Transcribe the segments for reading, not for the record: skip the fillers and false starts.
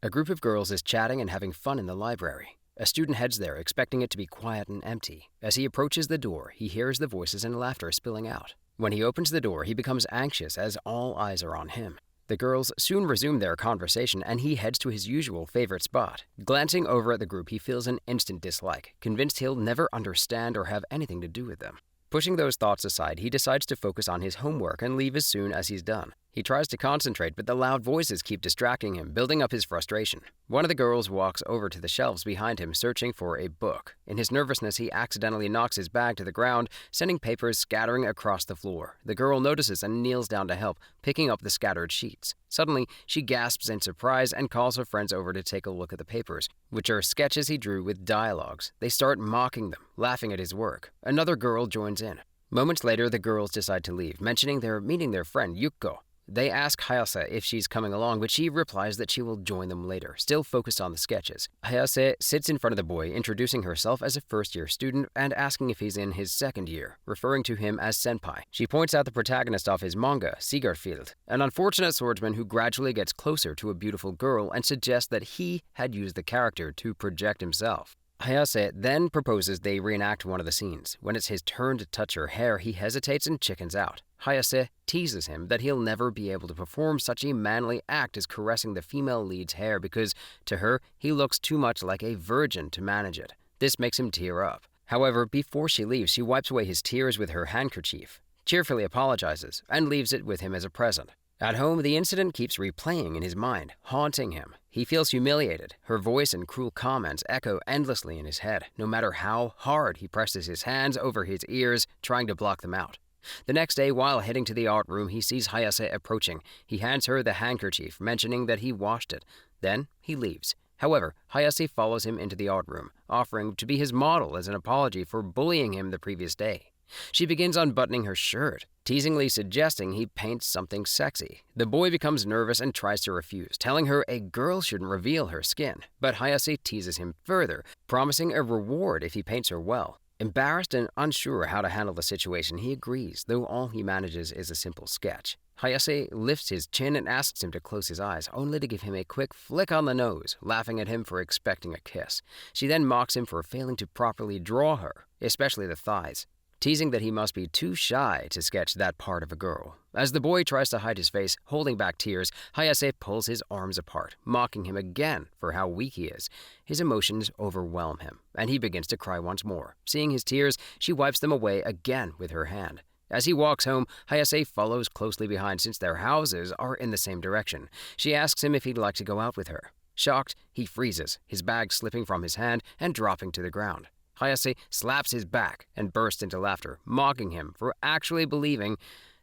A group of girls is chatting and having fun in the library. A student heads there, expecting it to be quiet and empty. As he approaches the door, he hears the voices and laughter spilling out. When he opens the door, he becomes anxious as all eyes are on him. The girls soon resume their conversation and he heads to his usual favorite spot. Glancing over at the group, he feels an instant dislike, convinced he'll never understand or have anything to do with them. Pushing those thoughts aside, he decides to focus on his homework and leave as soon as he's done. He tries to concentrate, but the loud voices keep distracting him, building up his frustration. One of the girls walks over to the shelves behind him, searching for a book. In his nervousness, he accidentally knocks his bag to the ground, sending papers scattering across the floor. The girl notices and kneels down to help, picking up the scattered sheets. Suddenly, she gasps in surprise and calls her friends over to take a look at the papers, which are sketches he drew with dialogues. They start mocking them, laughing at his work. Another girl joins in. Moments later, the girls decide to leave, mentioning they're meeting their friend Yuko. They ask Hayase if she's coming along, but she replies that she will join them later, still focused on the sketches. Hayase sits in front of the boy, introducing herself as a first-year student and asking if he's in his second year, referring to him as senpai. She points out the protagonist of his manga, Sigarfield, an unfortunate swordsman who gradually gets closer to a beautiful girl and suggests that he had used the character to project himself. Hayase then proposes they reenact one of the scenes. When it's his turn to touch her hair, he hesitates and chickens out. Hayase teases him that he'll never be able to perform such a manly act as caressing the female lead's hair because, to her, he looks too much like a virgin to manage it. This makes him tear up. However, before she leaves, she wipes away his tears with her handkerchief, cheerfully apologizes, and leaves it with him as a present. At home, the incident keeps replaying in his mind, haunting him. He feels humiliated. Her voice and cruel comments echo endlessly in his head, no matter how hard he presses his hands over his ears, trying to block them out. The next day, while heading to the art room, he sees Hayase approaching. He hands her the handkerchief, mentioning that he washed it. Then, he leaves. However, Hayase follows him into the art room, offering to be his model as an apology for bullying him the previous day. She begins unbuttoning her shirt, teasingly suggesting he paints something sexy. The boy becomes nervous and tries to refuse, telling her a girl shouldn't reveal her skin. But Hayase teases him further, promising a reward if he paints her well. Embarrassed and unsure how to handle the situation, he agrees, though all he manages is a simple sketch. Hayase lifts his chin and asks him to close his eyes, only to give him a quick flick on the nose, laughing at him for expecting a kiss. She then mocks him for failing to properly draw her, especially the thighs, teasing that he must be too shy to sketch that part of a girl. As the boy tries to hide his face, holding back tears, Hayase pulls his arms apart, mocking him again for how weak he is. His emotions overwhelm him, and he begins to cry once more. Seeing his tears, she wipes them away again with her hand. As he walks home, Hayase follows closely behind since their houses are in the same direction. She asks him if he'd like to go out with her. Shocked, he freezes, his bag slipping from his hand and dropping to the ground. Hayase slaps his back and bursts into laughter, mocking him for actually believing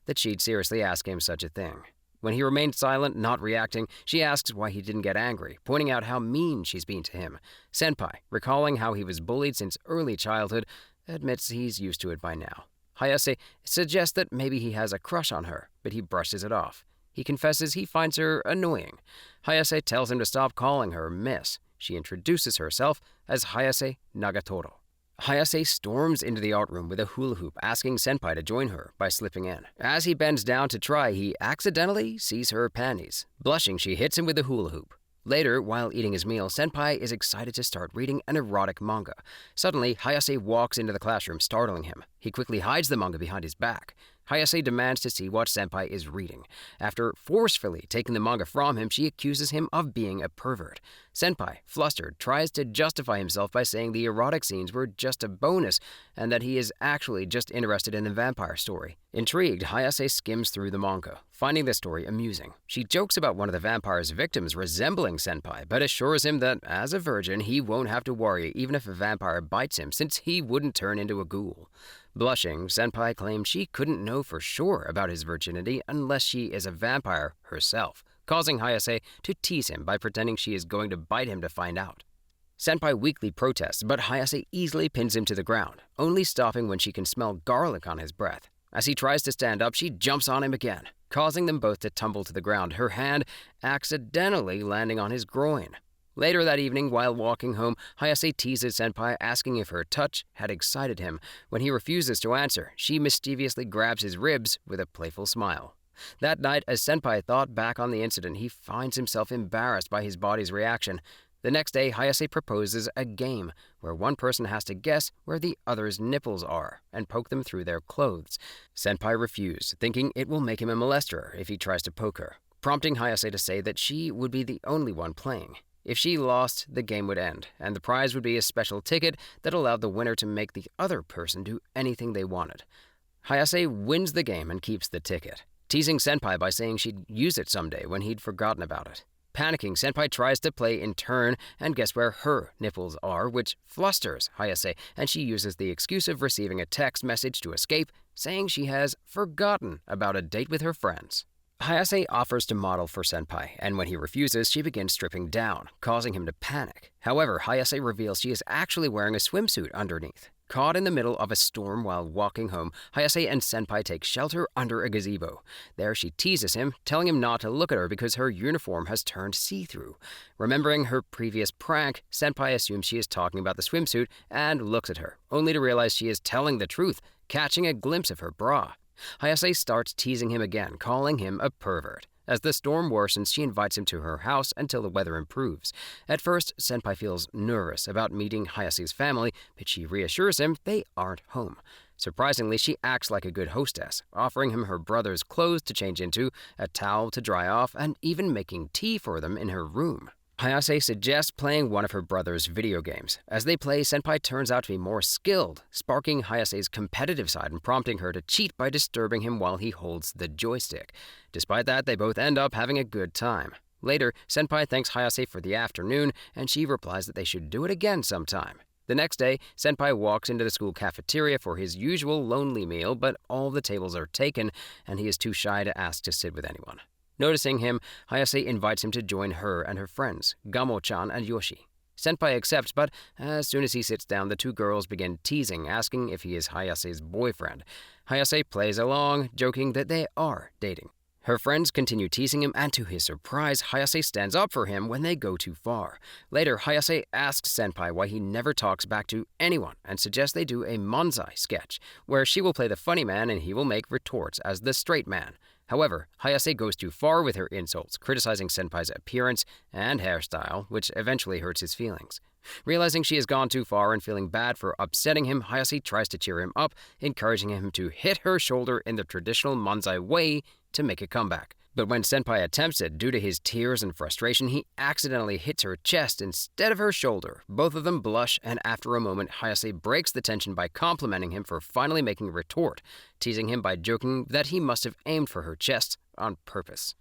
that she'd seriously ask him such a thing. When he remained silent, not reacting, she asks why he didn't get angry, pointing out how mean she's been to him. Senpai, recalling how he was bullied since early childhood, admits he's used to it by now. Hayase suggests that maybe he has a crush on her, but he brushes it off. He confesses he finds her annoying. Hayase tells him to stop calling her Miss. She introduces herself as Hayase Nagatoro. Hayase storms into the art room with a hula hoop, asking Senpai to join her by slipping in. As he bends down to try, he accidentally sees her panties. Blushing, she hits him with the hula hoop. Later, while eating his meal, Senpai is excited to start reading an erotic manga. Suddenly, Hayase walks into the classroom, startling him. He quickly hides the manga behind his back. Hayase demands to see what Senpai is reading. After forcefully taking the manga from him, she accuses him of being a pervert. Senpai, flustered, tries to justify himself by saying the erotic scenes were just a bonus and that he is actually just interested in the vampire story. Intrigued, Hayase skims through the manga, finding the story amusing. She jokes about one of the vampire's victims resembling Senpai, but assures him that, as a virgin, he won't have to worry even if a vampire bites him, since he wouldn't turn into a ghoul. Blushing, Senpai claims she couldn't know for sure about his virginity unless she is a vampire herself, causing Hayase to tease him by pretending she is going to bite him to find out. Senpai weakly protests, but Hayase easily pins him to the ground, only stopping when she can smell garlic on his breath. As he tries to stand up, she jumps on him again, causing them both to tumble to the ground, her hand accidentally landing on his groin. Later that evening, while walking home, Hayase teases Senpai, asking if her touch had excited him. When he refuses to answer, she mischievously grabs his ribs with a playful smile. That night, as Senpai thought back on the incident, he finds himself embarrassed by his body's reaction. The next day, Hayase proposes a game where one person has to guess where the other's nipples are and poke them through their clothes. Senpai refused, thinking it will make him a molester if he tries to poke her, prompting Hayase to say that she would be the only one playing. If she lost, the game would end, and the prize would be a special ticket that allowed the winner to make the other person do anything they wanted. Hayase wins the game and keeps the ticket, teasing Senpai by saying she'd use it someday when he'd forgotten about it. Panicking, Senpai tries to play in turn and guess where her nipples are, which flusters Hayase, and she uses the excuse of receiving a text message to escape, saying she has forgotten about a date with her friends. Hayase offers to model for Senpai, and when he refuses, she begins stripping down, causing him to panic. However, Hayase reveals she is actually wearing a swimsuit underneath. Caught in the middle of a storm while walking home, Hayase and Senpai take shelter under a gazebo. There she teases him, telling him not to look at her because her uniform has turned see-through. Remembering her previous prank, Senpai assumes she is talking about the swimsuit and looks at her, only to realize she is telling the truth, catching a glimpse of her bra. Hayase starts teasing him again, calling him a pervert. As the storm worsens, she invites him to her house until the weather improves. At first, Senpai feels nervous about meeting Hayase's family, but she reassures him they aren't home. Surprisingly, she acts like a good hostess, offering him her brother's clothes to change into, a towel to dry off, and even making tea for them in her room. Hayase suggests playing one of her brother's video games. As they play, Senpai turns out to be more skilled, sparking Hayase's competitive side and prompting her to cheat by disturbing him while he holds the joystick. Despite that, they both end up having a good time. Later, Senpai thanks Hayase for the afternoon, and she replies that they should do it again sometime. The next day, Senpai walks into the school cafeteria for his usual lonely meal, but all the tables are taken, and he is too shy to ask to sit with anyone. Noticing him, Hayase invites him to join her and her friends, Gamo-chan and Yoshi. Senpai accepts, but as soon as he sits down, the two girls begin teasing, asking if he is Hayase's boyfriend. Hayase plays along, joking that they are dating. Her friends continue teasing him, and to his surprise, Hayase stands up for him when they go too far. Later, Hayase asks Senpai why he never talks back to anyone and suggests they do a manzai sketch, where she will play the funny man and he will make retorts as the straight man. However, Hayase goes too far with her insults, criticizing Senpai's appearance and hairstyle, which eventually hurts his feelings. Realizing she has gone too far and feeling bad for upsetting him, Hayase tries to cheer him up, encouraging him to hit her shoulder in the traditional manzai way to make a comeback. But when Senpai attempts it, due to his tears and frustration, he accidentally hits her chest instead of her shoulder. Both of them blush, and after a moment, Hayase breaks the tension by complimenting him for finally making a retort, teasing him by joking that he must have aimed for her chest on purpose.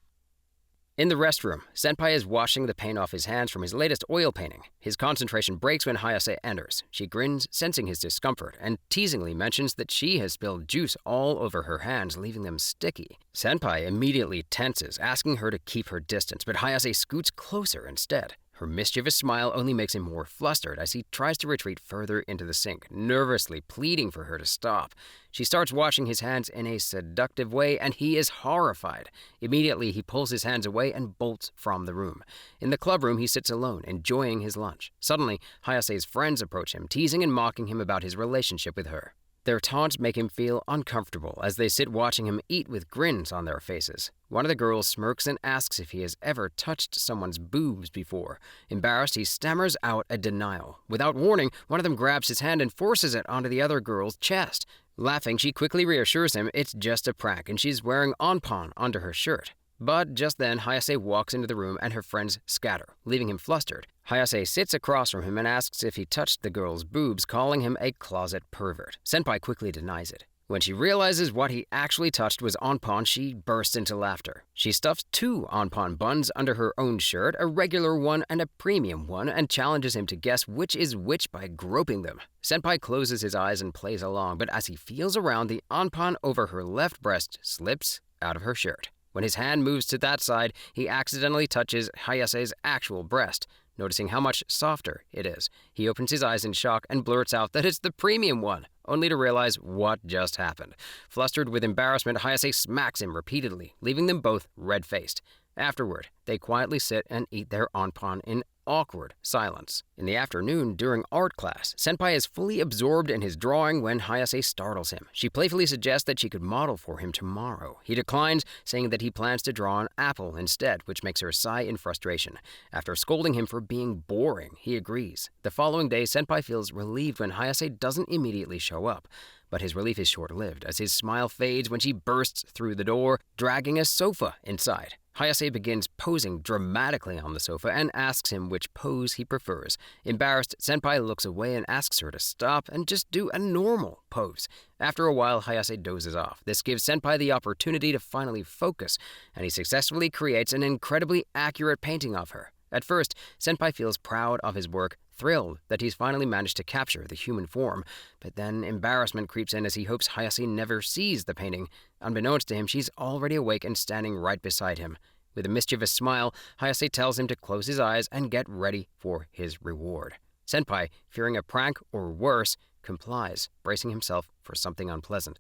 In the restroom, Senpai is washing the paint off his hands from his latest oil painting. His concentration breaks when Hayase enters. She grins, sensing his discomfort, and teasingly mentions that she has spilled juice all over her hands, leaving them sticky. Senpai immediately tenses, asking her to keep her distance, but Hayase scoots closer instead. Her mischievous smile only makes him more flustered as he tries to retreat further into the sink, nervously pleading for her to stop. She starts washing his hands in a seductive way, and he is horrified. Immediately, he pulls his hands away and bolts from the room. In the clubroom, he sits alone, enjoying his lunch. Suddenly, Hayase's friends approach him, teasing and mocking him about his relationship with her. Their taunts make him feel uncomfortable as they sit watching him eat with grins on their faces. One of the girls smirks and asks if he has ever touched someone's boobs before. Embarrassed, he stammers out a denial. Without warning, one of them grabs his hand and forces it onto the other girl's chest. Laughing, she quickly reassures him it's just a prank and she's wearing onpan under her shirt. But just then, Hayase walks into the room and her friends scatter, leaving him flustered. Hayase sits across from him and asks if he touched the girl's boobs, calling him a closet pervert. Senpai quickly denies it. When she realizes what he actually touched was onpan, she bursts into laughter. She stuffs 2 onpan buns under her own shirt, a regular one and a premium one, and challenges him to guess which is which by groping them. Senpai closes his eyes and plays along, but as he feels around, the onpan over her left breast slips out of her shirt. When his hand moves to that side, he accidentally touches Hayase's actual breast. Noticing how much softer it is, he opens his eyes in shock and blurts out that it's the premium one, only to realize what just happened. Flustered with embarrassment, Hayase smacks him repeatedly, leaving them both red-faced. Afterward, they quietly sit and eat their onpan in awkward silence. In the afternoon, during art class, Senpai is fully absorbed in his drawing when Hayase startles him. She playfully suggests that she could model for him tomorrow. He declines, saying that he plans to draw an apple instead, which makes her sigh in frustration. After scolding him for being boring, he agrees. The following day, Senpai feels relieved when Hayase doesn't immediately show up. But his relief is short-lived, as his smile fades when she bursts through the door, dragging a sofa inside. Hayase begins posing dramatically on the sofa and asks him which pose he prefers. Embarrassed, Senpai looks away and asks her to stop and just do a normal pose. After a while, Hayase dozes off. This gives Senpai the opportunity to finally focus, and he successfully creates an incredibly accurate painting of her. At first, Senpai feels proud of his work, thrilled that he's finally managed to capture the human form, but then embarrassment creeps in as he hopes Hayase never sees the painting. Unbeknownst to him, she's already awake and standing right beside him. With a mischievous smile, Hayase tells him to close his eyes and get ready for his reward. Senpai, fearing a prank or worse, complies, bracing himself for something unpleasant.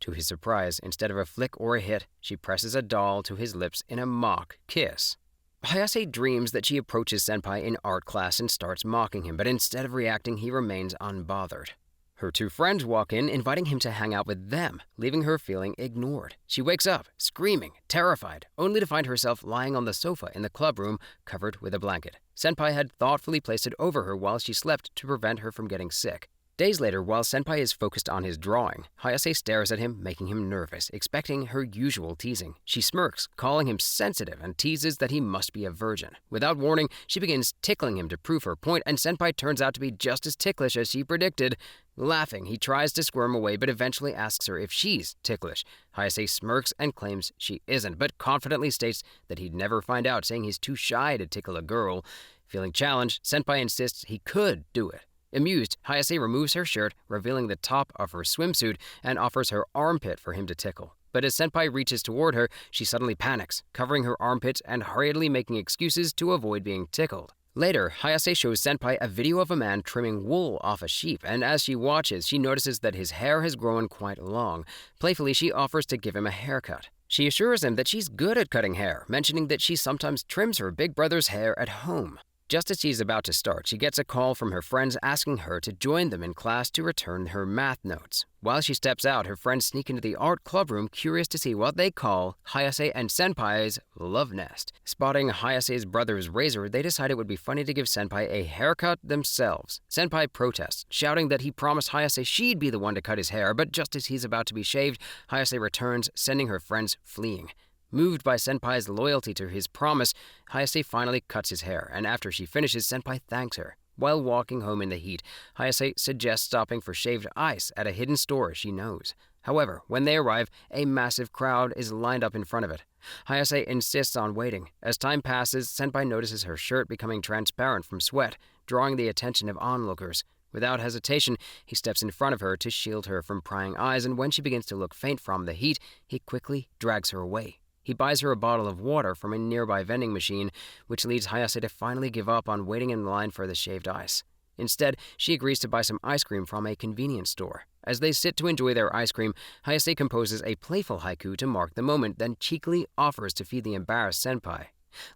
To his surprise, instead of a flick or a hit, she presses a doll to his lips in a mock kiss. Hayase dreams that she approaches Senpai in art class and starts mocking him, but instead of reacting, he remains unbothered. Her two friends walk in, inviting him to hang out with them, leaving her feeling ignored. She wakes up, screaming, terrified, only to find herself lying on the sofa in the clubroom, covered with a blanket. Senpai had thoughtfully placed it over her while she slept to prevent her from getting sick. Days later, while Senpai is focused on his drawing, Hayase stares at him, making him nervous, expecting her usual teasing. She smirks, calling him sensitive, and teases that he must be a virgin. Without warning, she begins tickling him to prove her point, and Senpai turns out to be just as ticklish as she predicted. Laughing, he tries to squirm away, but eventually asks her if she's ticklish. Hayase smirks and claims she isn't, but confidently states that he'd never find out, saying he's too shy to tickle a girl. Feeling challenged, Senpai insists he could do it. Amused, Hayase removes her shirt, revealing the top of her swimsuit, and offers her armpit for him to tickle. But as Senpai reaches toward her, she suddenly panics, covering her armpits and hurriedly making excuses to avoid being tickled. Later, Hayase shows Senpai a video of a man trimming wool off a sheep, and as she watches, she notices that his hair has grown quite long. Playfully, she offers to give him a haircut. She assures him that she's good at cutting hair, mentioning that she sometimes trims her big brother's hair at home. Just as she's about to start, she gets a call from her friends asking her to join them in class to return her math notes. While she steps out, her friends sneak into the art clubroom, curious to see what they call Hayase and Senpai's love nest. Spotting Hayase's brother's razor, they decide it would be funny to give Senpai a haircut themselves. Senpai protests, shouting that he promised Hayase she'd be the one to cut his hair, but just as he's about to be shaved, Hayase returns, sending her friends fleeing. Moved by Senpai's loyalty to his promise, Hayase finally cuts his hair, and after she finishes, Senpai thanks her. While walking home in the heat, Hayase suggests stopping for shaved ice at a hidden store she knows. However, when they arrive, a massive crowd is lined up in front of it. Hayase insists on waiting. As time passes, Senpai notices her shirt becoming transparent from sweat, drawing the attention of onlookers. Without hesitation, he steps in front of her to shield her from prying eyes, and when she begins to look faint from the heat, he quickly drags her away. He buys her a bottle of water from a nearby vending machine, which leads Hayase to finally give up on waiting in line for the shaved ice. Instead, she agrees to buy some ice cream from a convenience store. As they sit to enjoy their ice cream, Hayase composes a playful haiku to mark the moment, then cheekily offers to feed the embarrassed senpai.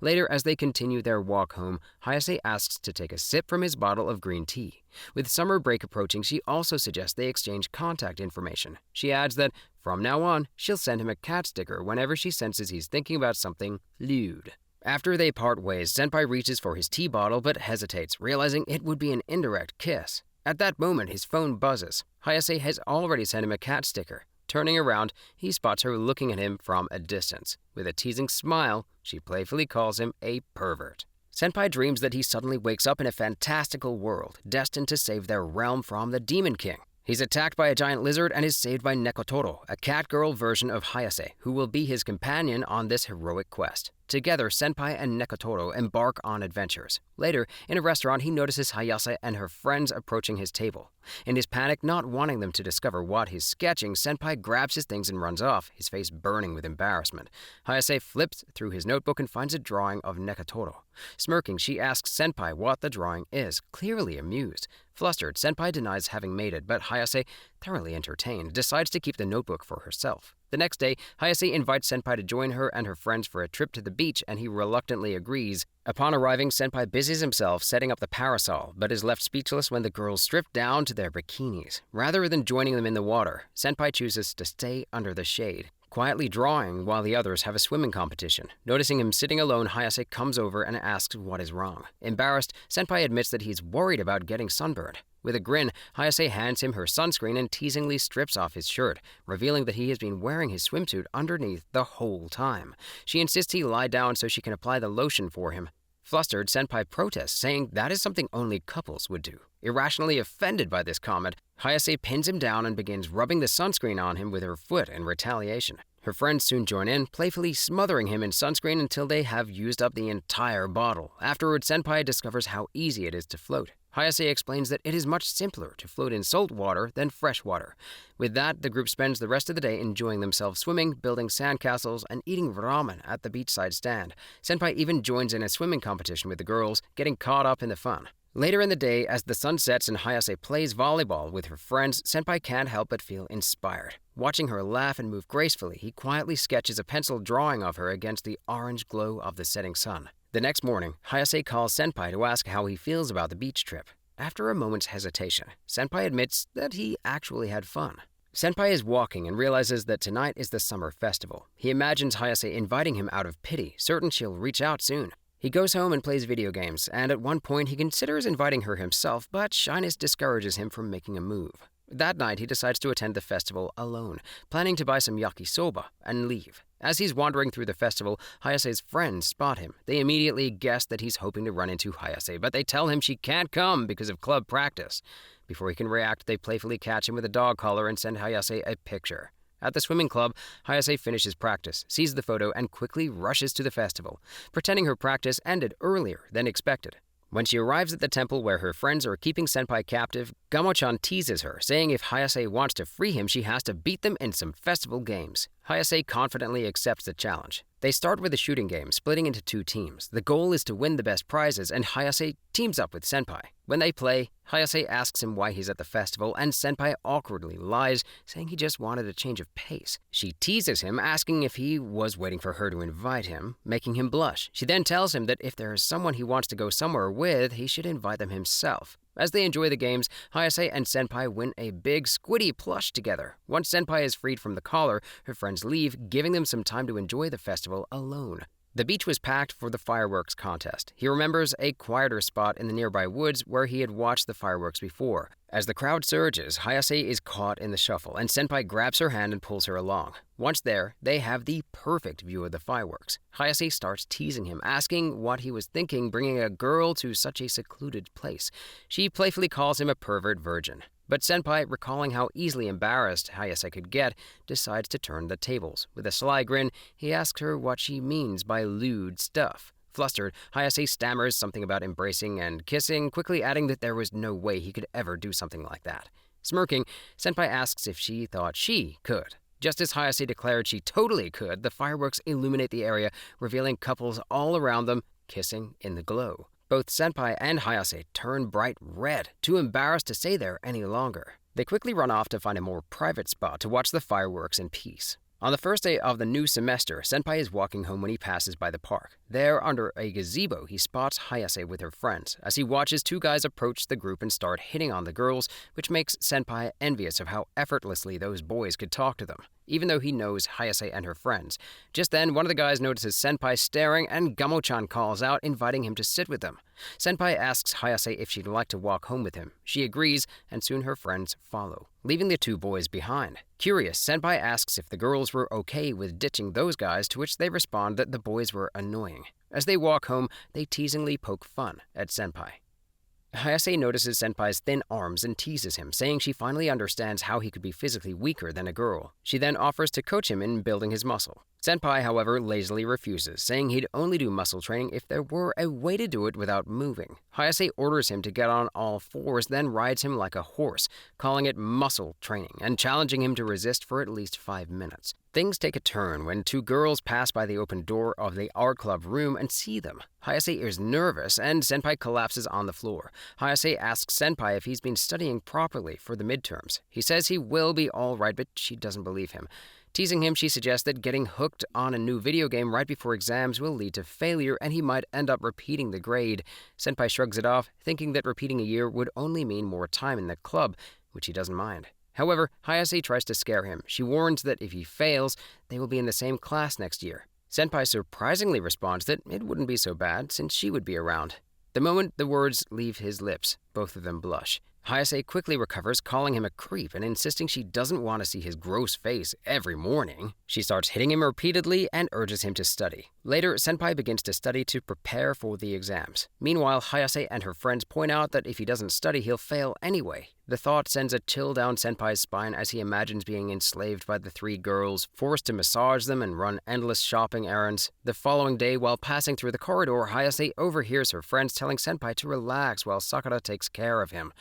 Later, as they continue their walk home, Hayase asks to take a sip from his bottle of green tea. With summer break approaching, she also suggests they exchange contact information. She adds that, from now on, she'll send him a cat sticker whenever she senses he's thinking about something lewd. After they part ways, Senpai reaches for his tea bottle but hesitates, realizing it would be an indirect kiss. At that moment, his phone buzzes. Hayase has already sent him a cat sticker. Turning around, he spots her looking at him from a distance. With a teasing smile, she playfully calls him a pervert. Senpai dreams that he suddenly wakes up in a fantastical world, destined to save their realm from the Demon King. He's attacked by a giant lizard and is saved by Nagatoro, a catgirl version of Hayase, who will be his companion on this heroic quest. Together, Senpai and Nagatoro embark on adventures. Later, in a restaurant, he notices Hayase and her friends approaching his table. In his panic, not wanting them to discover what he's sketching, Senpai grabs his things and runs off, his face burning with embarrassment. Hayase flips through his notebook and finds a drawing of Nagatoro. Smirking, she asks Senpai what the drawing is, clearly amused. Flustered, Senpai denies having made it, but Hayase thoroughly entertained, decides to keep the notebook for herself. The next day, Hayase invites Senpai to join her and her friends for a trip to the beach, and he reluctantly agrees. Upon arriving, Senpai busies himself setting up the parasol, but is left speechless when the girls strip down to their bikinis. Rather than joining them in the water, Senpai chooses to stay under the shade, quietly drawing while the others have a swimming competition. Noticing him sitting alone, Hayase comes over and asks what is wrong. Embarrassed, Senpai admits that he's worried about getting sunburned. With a grin, Hayase hands him her sunscreen and teasingly strips off his shirt, revealing that he has been wearing his swimsuit underneath the whole time. She insists he lie down so she can apply the lotion for him. Flustered, Senpai protests, saying that is something only couples would do. Irrationally offended by this comment, Hayase pins him down and begins rubbing the sunscreen on him with her foot in retaliation. Her friends soon join in, playfully smothering him in sunscreen until they have used up the entire bottle. Afterward, Senpai discovers how easy it is to float. Hayase explains that it is much simpler to float in salt water than fresh water. With that, the group spends the rest of the day enjoying themselves swimming, building sandcastles, and eating ramen at the beachside stand. Senpai even joins in a swimming competition with the girls, getting caught up in the fun. Later in the day, as the sun sets and Hayase plays volleyball with her friends, Senpai can't help but feel inspired. Watching her laugh and move gracefully, he quietly sketches a pencil drawing of her against the orange glow of the setting sun. The next morning, Hayase calls Senpai to ask how he feels about the beach trip. After a moment's hesitation, Senpai admits that he actually had fun. Senpai is walking and realizes that tonight is the summer festival. He imagines Hayase inviting him out of pity, certain she'll reach out soon. He goes home and plays video games, and at one point he considers inviting her himself, but shyness discourages him from making a move. That night, he decides to attend the festival alone, planning to buy some yakisoba and leave. As he's wandering through the festival, Hayase's friends spot him. They immediately guess that he's hoping to run into Hayase, but they tell him she can't come because of club practice. Before he can react, they playfully catch him with a dog collar and send Hayase a picture. At the swimming club, Hayase finishes practice, sees the photo, and quickly rushes to the festival, pretending her practice ended earlier than expected. When she arrives at the temple where her friends are keeping Senpai captive, Gamo-chan teases her, saying if Hayase wants to free him, she has to beat them in some festival games. Hayase confidently accepts the challenge. They start with a shooting game, splitting into two teams. The goal is to win the best prizes, and Hayase teams up with Senpai. When they play, Hayase asks him why he's at the festival, and Senpai awkwardly lies, saying he just wanted a change of pace. She teases him, asking if he was waiting for her to invite him, making him blush. She then tells him that if there is someone he wants to go somewhere with, he should invite them himself. As they enjoy the games, Hayase and Senpai win a big squiddy plush together. Once Senpai is freed from the collar, her friends leave, giving them some time to enjoy the festival alone. The beach was packed for the fireworks contest. He remembers a quieter spot in the nearby woods where he had watched the fireworks before. As the crowd surges, Hayase is caught in the shuffle, and Senpai grabs her hand and pulls her along. Once there, they have the perfect view of the fireworks. Hayase starts teasing him, asking what he was thinking bringing a girl to such a secluded place. She playfully calls him a pervert virgin. But Senpai, recalling how easily embarrassed Hayase could get, decides to turn the tables. With a sly grin, he asks her what she means by lewd stuff. Flustered, Hayase stammers something about embracing and kissing, quickly adding that there was no way he could ever do something like that. Smirking, Senpai asks if she thought she could. Just as Hayase declared she totally could, the fireworks illuminate the area, revealing couples all around them, kissing in the glow. Both Senpai and Hayase turn bright red, too embarrassed to stay there any longer. They quickly run off to find a more private spot to watch the fireworks in peace. On the first day of the new semester, Senpai is walking home when he passes by the park. There, under a gazebo, he spots Hayase with her friends. As he watches, two guys approach the group and start hitting on the girls, which makes Senpai envious of how effortlessly those boys could talk to them, even though he knows Hayase and her friends. Just then, one of the guys notices Senpai staring, and Gamo-chan calls out, inviting him to sit with them. Senpai asks Hayase if she'd like to walk home with him. She agrees, and soon her friends follow, leaving the two boys behind. Curious, Senpai asks if the girls were okay with ditching those guys, to which they respond that the boys were annoying. As they walk home, they teasingly poke fun at Senpai. Hayase notices Senpai's thin arms and teases him, saying she finally understands how he could be physically weaker than a girl. She then offers to coach him in building his muscle. Senpai, however, lazily refuses, saying he'd only do muscle training if there were a way to do it without moving. Hayase orders him to get on all fours, then rides him like a horse, calling it muscle training and challenging him to resist for at least 5 minutes. Things take a turn when two girls pass by the open door of the art club room and see them. Hayase is nervous and Senpai collapses on the floor. Hayase asks Senpai if he's been studying properly for the midterms. He says he will be all right, but she doesn't believe him. Teasing him, she suggests that getting hooked on a new video game right before exams will lead to failure and he might end up repeating the grade. Senpai shrugs it off, thinking that repeating a year would only mean more time in the club, which he doesn't mind. However, Hayase tries to scare him. She warns that if he fails, they will be in the same class next year. Senpai surprisingly responds that it wouldn't be so bad since she would be around. The moment the words leave his lips, both of them blush. Hayase quickly recovers, calling him a creep and insisting she doesn't want to see his gross face every morning. She starts hitting him repeatedly and urges him to study. Later, Senpai begins to study to prepare for the exams. Meanwhile, Hayase and her friends point out that if he doesn't study, he'll fail anyway. The thought sends a chill down Senpai's spine as he imagines being enslaved by the three girls, forced to massage them and run endless shopping errands. The following day, while passing through the corridor, Hayase overhears her friends telling Senpai to relax while Sakura takes care of him.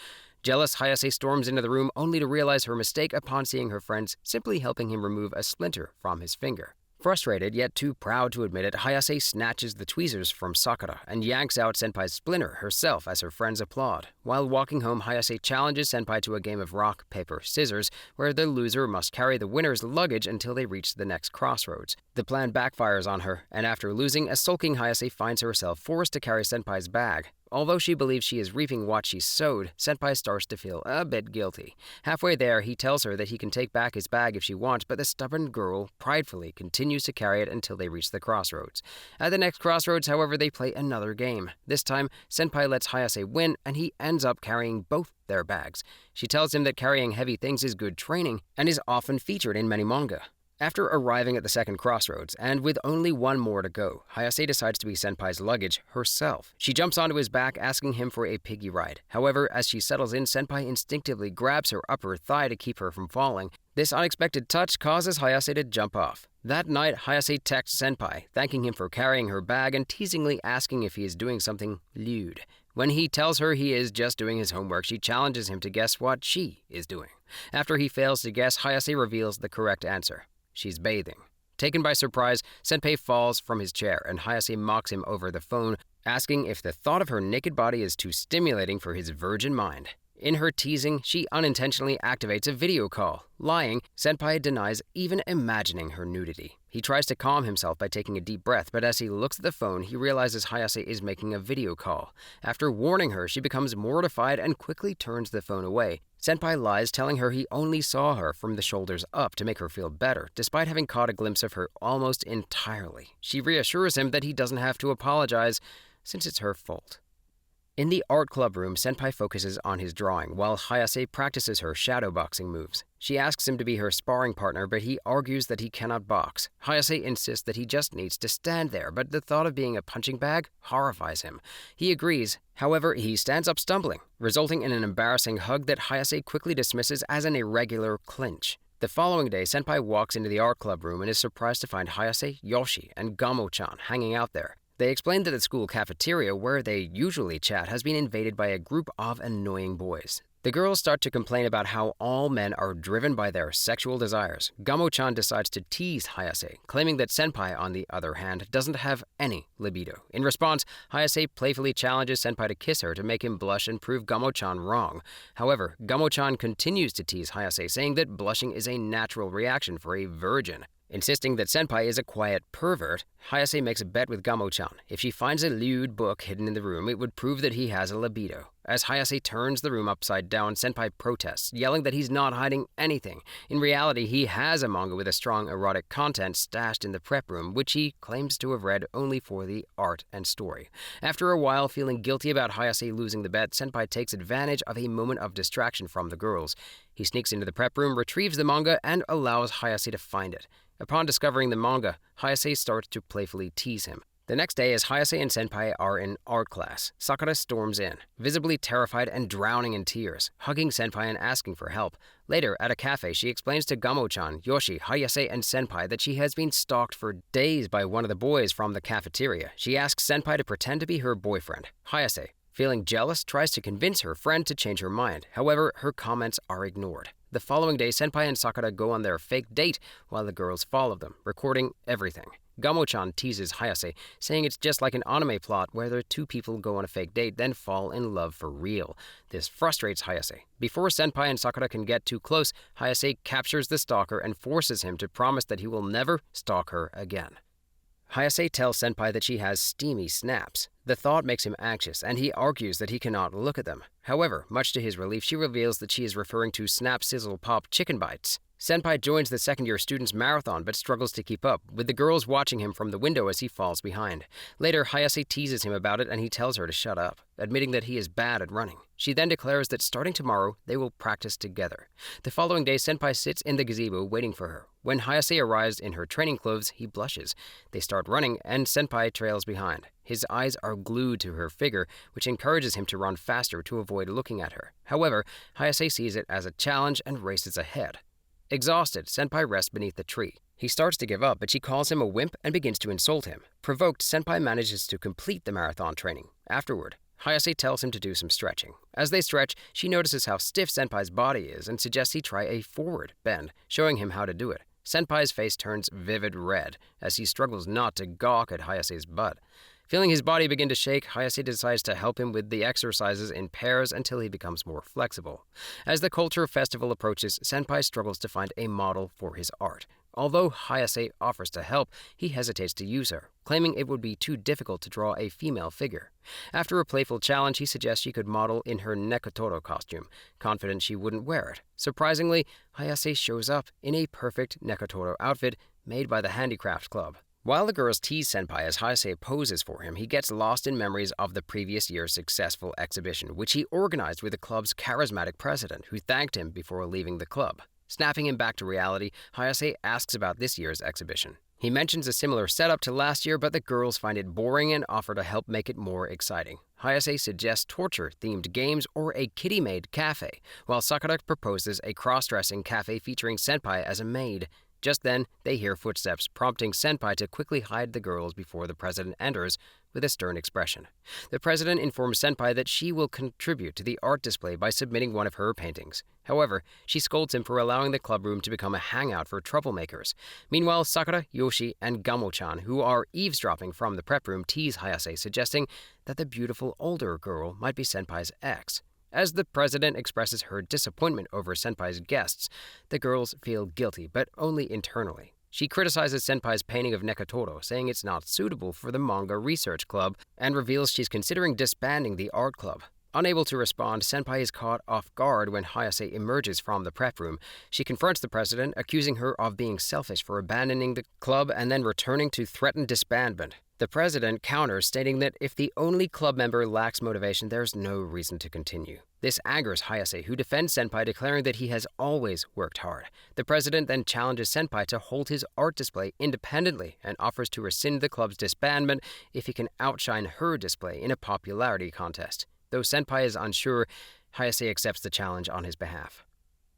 Jealous, Hayase storms into the room only to realize her mistake upon seeing her friends simply helping him remove a splinter from his finger. Frustrated, yet too proud to admit it, Hayase snatches the tweezers from Sakura and yanks out Senpai's splinter herself as her friends applaud. While walking home, Hayase challenges Senpai to a game of rock, paper, scissors, where the loser must carry the winner's luggage until they reach the next crossroads. The plan backfires on her, and after losing, a sulking Hayase finds herself forced to carry Senpai's bag. Although she believes she is reaping what she sowed, Senpai starts to feel a bit guilty. Halfway there, he tells her that he can take back his bag if she wants, but the stubborn girl pridefully continues to carry it until they reach the crossroads. At the next crossroads, however, they play another game. This time, Senpai lets Hayase win, and he ends up carrying both their bags. She tells him that carrying heavy things is good training and is often featured in many manga. After arriving at the second crossroads, and with only one more to go, Hayase decides to be Senpai's luggage herself. She jumps onto his back, asking him for a piggy ride. However, as she settles in, Senpai instinctively grabs her upper thigh to keep her from falling. This unexpected touch causes Hayase to jump off. That night, Hayase texts Senpai, thanking him for carrying her bag and teasingly asking if he is doing something lewd. When he tells her he is just doing his homework, she challenges him to guess what she is doing. After he fails to guess, Hayase reveals the correct answer. She's bathing. Taken by surprise, Senpai falls from his chair and Hayase mocks him over the phone, asking if the thought of her naked body is too stimulating for his virgin mind. In her teasing, she unintentionally activates a video call. Lying, Senpai denies even imagining her nudity. He tries to calm himself by taking a deep breath, but as he looks at the phone, he realizes Hayase is making a video call. After warning her, she becomes mortified and quickly turns the phone away. Senpai lies, telling her he only saw her from the shoulders up to make her feel better, despite having caught a glimpse of her almost entirely. She reassures him that he doesn't have to apologize, since it's her fault. In the art club room, Senpai focuses on his drawing, while Hayase practices her shadowboxing moves. She asks him to be her sparring partner, but he argues that he cannot box. Hayase insists that he just needs to stand there, but the thought of being a punching bag horrifies him. He agrees. However, he stands up stumbling, resulting in an embarrassing hug that Hayase quickly dismisses as an irregular clinch. The following day, Senpai walks into the art club room and is surprised to find Hayase, Yoshi, and Gamo-chan hanging out there. They explain that the school cafeteria, where they usually chat, has been invaded by a group of annoying boys. The girls start to complain about how all men are driven by their sexual desires. Gamo-chan decides to tease Hayase, claiming that Senpai, on the other hand, doesn't have any libido. In response, Hayase playfully challenges Senpai to kiss her to make him blush and prove Gamo-chan wrong. However, Gamo-chan continues to tease Hayase, saying that blushing is a natural reaction for a virgin. Insisting that Senpai is a quiet pervert, Hayase makes a bet with Gamo-chan. If she finds a lewd book hidden in the room, it would prove that he has a libido. As Hayase turns the room upside down, Senpai protests, yelling that he's not hiding anything. In reality, he has a manga with a strong erotic content stashed in the prep room, which he claims to have read only for the art and story. After a while, feeling guilty about Hayase losing the bet, Senpai takes advantage of a moment of distraction from the girls. He sneaks into the prep room, retrieves the manga, and allows Hayase to find it. Upon discovering the manga, Hayase starts to playfully tease him. The next day, as Hayase and Senpai are in art class, Sakura storms in, visibly terrified and drowning in tears, hugging Senpai and asking for help. Later, at a cafe, she explains to Gamo-chan, Yoshi, Hayase, and Senpai that she has been stalked for days by one of the boys from the cafeteria. She asks Senpai to pretend to be her boyfriend. Hayase, feeling jealous, tries to convince her friend to change her mind. However, her comments are ignored. The following day, Senpai and Sakura go on their fake date while the girls follow them, recording everything. Gamo-chan teases Hayase, saying it's just like an anime plot where the two people go on a fake date, then fall in love for real. This frustrates Hayase. Before Senpai and Sakura can get too close, Hayase captures the stalker and forces him to promise that he will never stalk her again. Hayase tells Senpai that she has steamy snaps. The thought makes him anxious, and he argues that he cannot look at them. However, much to his relief, she reveals that she is referring to Snap Sizzle Pop chicken bites. Senpai joins the second-year students' marathon but struggles to keep up, with the girls watching him from the window as he falls behind. Later, Hayase teases him about it and he tells her to shut up, admitting that he is bad at running. She then declares that starting tomorrow, they will practice together. The following day, Senpai sits in the gazebo waiting for her. When Hayase arrives in her training clothes, he blushes. They start running, and Senpai trails behind. His eyes are glued to her figure, which encourages him to run faster to avoid looking at her. However, Hayase sees it as a challenge and races ahead. Exhausted, Senpai rests beneath the tree. He starts to give up, but she calls him a wimp and begins to insult him. Provoked, Senpai manages to complete the marathon training. Afterward, Hayase tells him to do some stretching. As they stretch, she notices how stiff Senpai's body is and suggests he try a forward bend, showing him how to do it. Senpai's face turns vivid red as he struggles not to gawk at Hayase's butt. Feeling his body begin to shake, Hayase decides to help him with the exercises in pairs until he becomes more flexible. As the culture festival approaches, Senpai struggles to find a model for his art. Although Hayase offers to help, he hesitates to use her, claiming it would be too difficult to draw a female figure. After a playful challenge, he suggests she could model in her Nagatoro costume, confident she wouldn't wear it. Surprisingly, Hayase shows up in a perfect Nagatoro outfit made by the Handicraft Club. While the girls tease Senpai as Hayase poses for him, he gets lost in memories of the previous year's successful exhibition, which he organized with the club's charismatic president, who thanked him before leaving the club. Snapping him back to reality, Hayase asks about this year's exhibition. He mentions a similar setup to last year, but the girls find it boring and offer to help make it more exciting. Hayase suggests torture-themed games or a kitty-made cafe, while Sakura proposes a cross-dressing cafe featuring Senpai as a maid. Just then, they hear footsteps, prompting Senpai to quickly hide the girls before the president enters with a stern expression. The president informs Senpai that she will contribute to the art display by submitting one of her paintings. However, she scolds him for allowing the clubroom to become a hangout for troublemakers. Meanwhile, Sakura, Yoshi, and Gamo-chan, who are eavesdropping from the prep room, tease Hayase, suggesting that the beautiful older girl might be Senpai's ex. As the president expresses her disappointment over Senpai's guests, the girls feel guilty, but only internally. She criticizes Senpai's painting of Nagatoro, saying it's not suitable for the manga research club, and reveals she's considering disbanding the art club. Unable to respond, Senpai is caught off guard when Hayase emerges from the prep room. She confronts the president, accusing her of being selfish for abandoning the club and then returning to threaten disbandment. The president counters, stating that if the only club member lacks motivation, there's no reason to continue. This angers Hayase, who defends Senpai, declaring that he has always worked hard. The president then challenges Senpai to hold his art display independently and offers to rescind the club's disbandment if he can outshine her display in a popularity contest. Though Senpai is unsure, Hayase accepts the challenge on his behalf.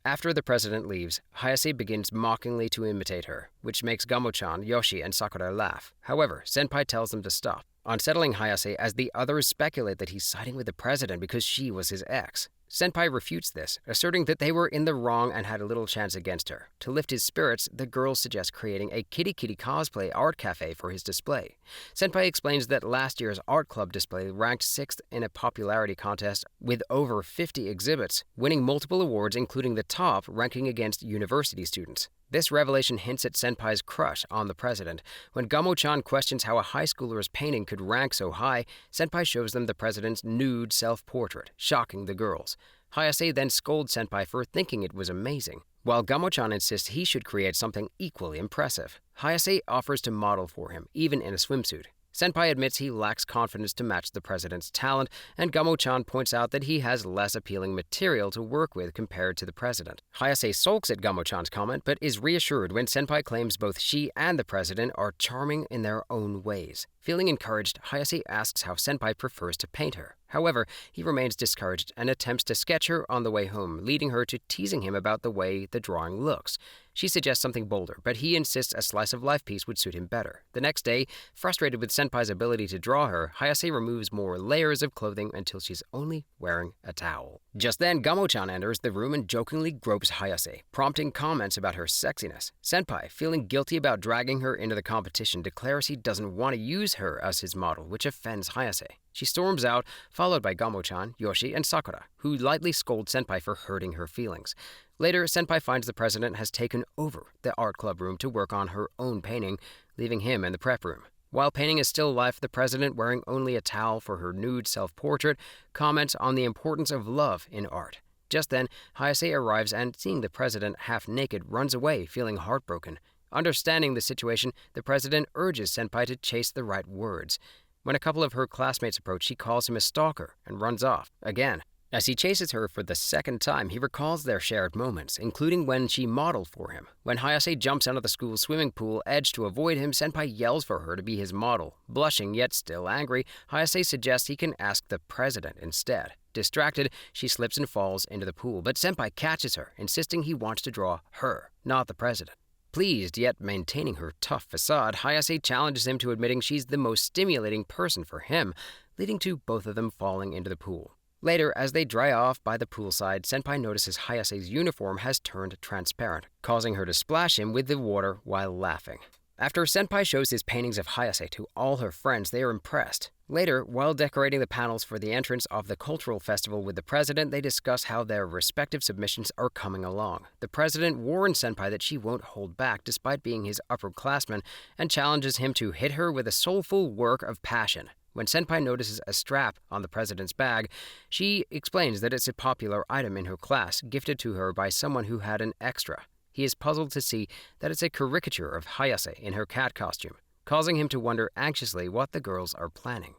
After the president leaves, Hayase begins mockingly to imitate her, which makes Gamo-chan, Yoshi, and Sakura laugh. However, Senpai tells them to stop, unsettling Hayase as the others speculate that he's siding with the president because she was his ex. Senpai refutes this, asserting that they were in the wrong and had a little chance against her. To lift his spirits, the girls suggest creating a Kitty cosplay art cafe for his display. Senpai explains that last year's art club display ranked 6th in a popularity contest with over 50 exhibits, winning multiple awards including the top ranking against university students. This revelation hints at Senpai's crush on the president. When Gamo-chan questions how a high schooler's painting could rank so high, Senpai shows them the president's nude self-portrait, shocking the girls. Hayase then scolds Senpai for thinking it was amazing, while Gamo-chan insists he should create something equally impressive. Hayase offers to model for him, even in a swimsuit. Senpai admits he lacks confidence to match the president's talent, and Gamo-chan points out that he has less appealing material to work with compared to the president. Hayase sulks at Gamo-chan's comment, but is reassured when Senpai claims both she and the president are charming in their own ways. Feeling encouraged, Hayase asks how Senpai prefers to paint her. However, he remains discouraged and attempts to sketch her on the way home, leading her to teasing him about the way the drawing looks. She suggests something bolder, but he insists a slice of life piece would suit him better. The next day, frustrated with Senpai's ability to draw her, Hayase removes more layers of clothing until she's only wearing a towel. Just then, Gamo-chan enters the room and jokingly gropes Hayase, prompting comments about her sexiness. Senpai, feeling guilty about dragging her into the competition, declares he doesn't want to use her as his model, which offends Hayase. She storms out, followed by Gamo-chan, Yoshi, and Sakura, who lightly scold Senpai for hurting her feelings. Later, Senpai finds the president has taken over the art club room to work on her own painting, leaving him in the prep room. While painting a still life, the president, wearing only a towel for her nude self-portrait, comments on the importance of love in art. Just then, Hayase arrives and, seeing the president half-naked, runs away, feeling heartbroken. Understanding the situation, the president urges Senpai to chase the right words. When a couple of her classmates approach, she calls him a stalker and runs off, again. As he chases her for the second time, he recalls their shared moments, including when she modeled for him. When Hayase jumps out of the school's swimming pool edge to avoid him, Senpai yells for her to be his model. Blushing yet still angry, Hayase suggests he can ask the president instead. Distracted, she slips and falls into the pool, but Senpai catches her, insisting he wants to draw her, not the president. Pleased, yet maintaining her tough facade, Hayase challenges him to admitting she's the most stimulating person for him, leading to both of them falling into the pool. Later, as they dry off by the poolside, Senpai notices Hayase's uniform has turned transparent, causing her to splash him with the water while laughing. After Senpai shows his paintings of Hayase to all her friends, they are impressed. Later, while decorating the panels for the entrance of the cultural festival with the president, they discuss how their respective submissions are coming along. The president warns Senpai that she won't hold back despite being his upperclassman and challenges him to hit her with a soulful work of passion. When Senpai notices a strap on the president's bag, she explains that it's a popular item in her class, gifted to her by someone who had an extra. He is puzzled to see that it's a caricature of Hayase in her cat costume, causing him to wonder anxiously what the girls are planning.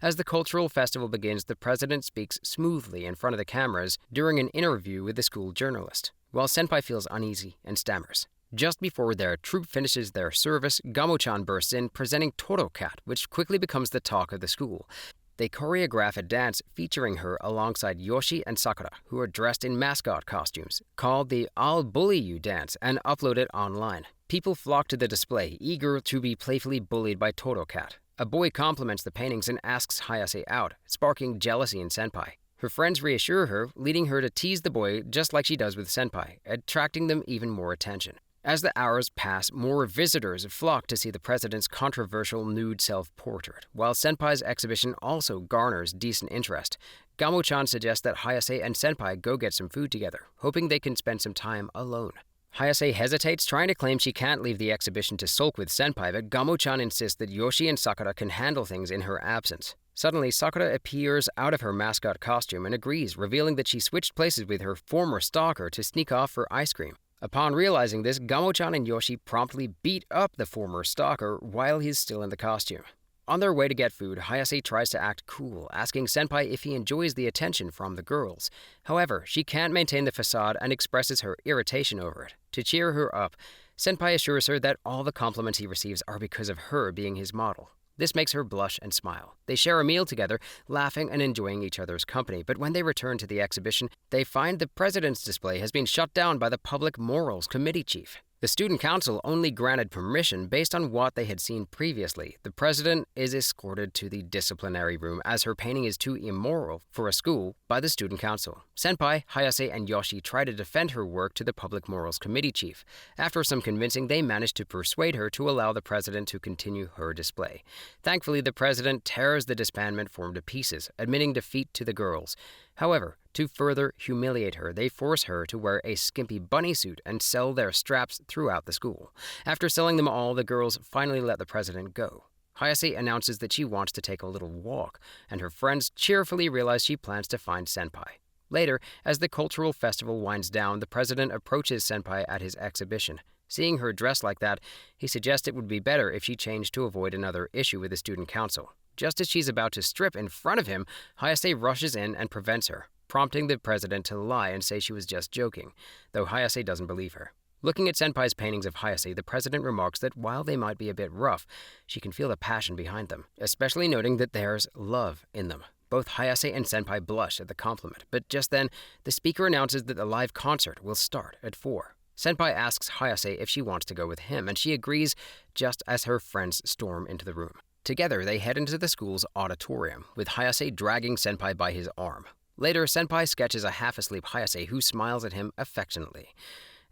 As the cultural festival begins, the president speaks smoothly in front of the cameras during an interview with the school journalist, while Senpai feels uneasy and stammers. Just before their troupe finishes their service, Gamo-chan bursts in, presenting Toro Cat, which quickly becomes the talk of the school. They choreograph a dance featuring her alongside Yoshi and Sakura, who are dressed in mascot costumes, called the I'll Bully You dance, and upload it online. People flock to the display, eager to be playfully bullied by Toro Cat. A boy compliments the paintings and asks Hayase out, sparking jealousy in Senpai. Her friends reassure her, leading her to tease the boy just like she does with Senpai, attracting them even more attention. As the hours pass, more visitors flock to see the president's controversial nude self-portrait, while Senpai's exhibition also garners decent interest. Gamo-chan suggests that Hayase and Senpai go get some food together, hoping they can spend some time alone. Hayase hesitates, trying to claim she can't leave the exhibition to sulk with Senpai, but Gamo-chan insists that Yoshi and Sakura can handle things in her absence. Suddenly, Sakura appears out of her mascot costume and agrees, revealing that she switched places with her former stalker to sneak off for ice cream. Upon realizing this, Gamo-chan and Yoshi promptly beat up the former stalker while he's still in the costume. On their way to get food, Hayase tries to act cool, asking Senpai if he enjoys the attention from the girls. However, she can't maintain the facade and expresses her irritation over it. To cheer her up, Senpai assures her that all the compliments he receives are because of her being his model. This makes her blush and smile. They share a meal together, laughing and enjoying each other's company, but when they return to the exhibition, they find the president's display has been shut down by the Public Morals Committee chief. The student council only granted permission based on what they had seen previously. The president is escorted to the disciplinary room as her painting is too immoral for a school by the student council. Senpai, Hayase, and Yoshi try to defend her work to the Public Morals Committee chief. After some convincing, they manage to persuade her to allow the president to continue her display. Thankfully, the president tears the disbandment form to pieces, admitting defeat to the girls. However, to further humiliate her, they force her to wear a skimpy bunny suit and sell their straps throughout the school. After selling them all, the girls finally let the president go. Hayase announces that she wants to take a little walk, and her friends cheerfully realize she plans to find Senpai. Later, as the cultural festival winds down, the president approaches Senpai at his exhibition. Seeing her dressed like that, he suggests it would be better if she changed to avoid another issue with the student council. Just as she's about to strip in front of him, Hayase rushes in and prevents her, prompting the president to lie and say she was just joking, though Hayase doesn't believe her. Looking at Senpai's paintings of Hayase, the president remarks that while they might be a bit rough, she can feel the passion behind them, especially noting that there's love in them. Both Hayase and Senpai blush at the compliment, but just then, the speaker announces that the live concert will start at 4. Senpai asks Hayase if she wants to go with him, and she agrees just as her friends storm into the room. Together, they head into the school's auditorium, with Hayase dragging Senpai by his arm. Later, Senpai sketches a half-asleep Hayase who smiles at him affectionately.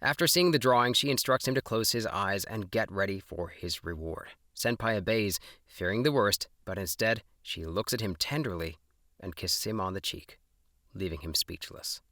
After seeing the drawing, she instructs him to close his eyes and get ready for his reward. Senpai obeys, fearing the worst, but instead, she looks at him tenderly and kisses him on the cheek, leaving him speechless.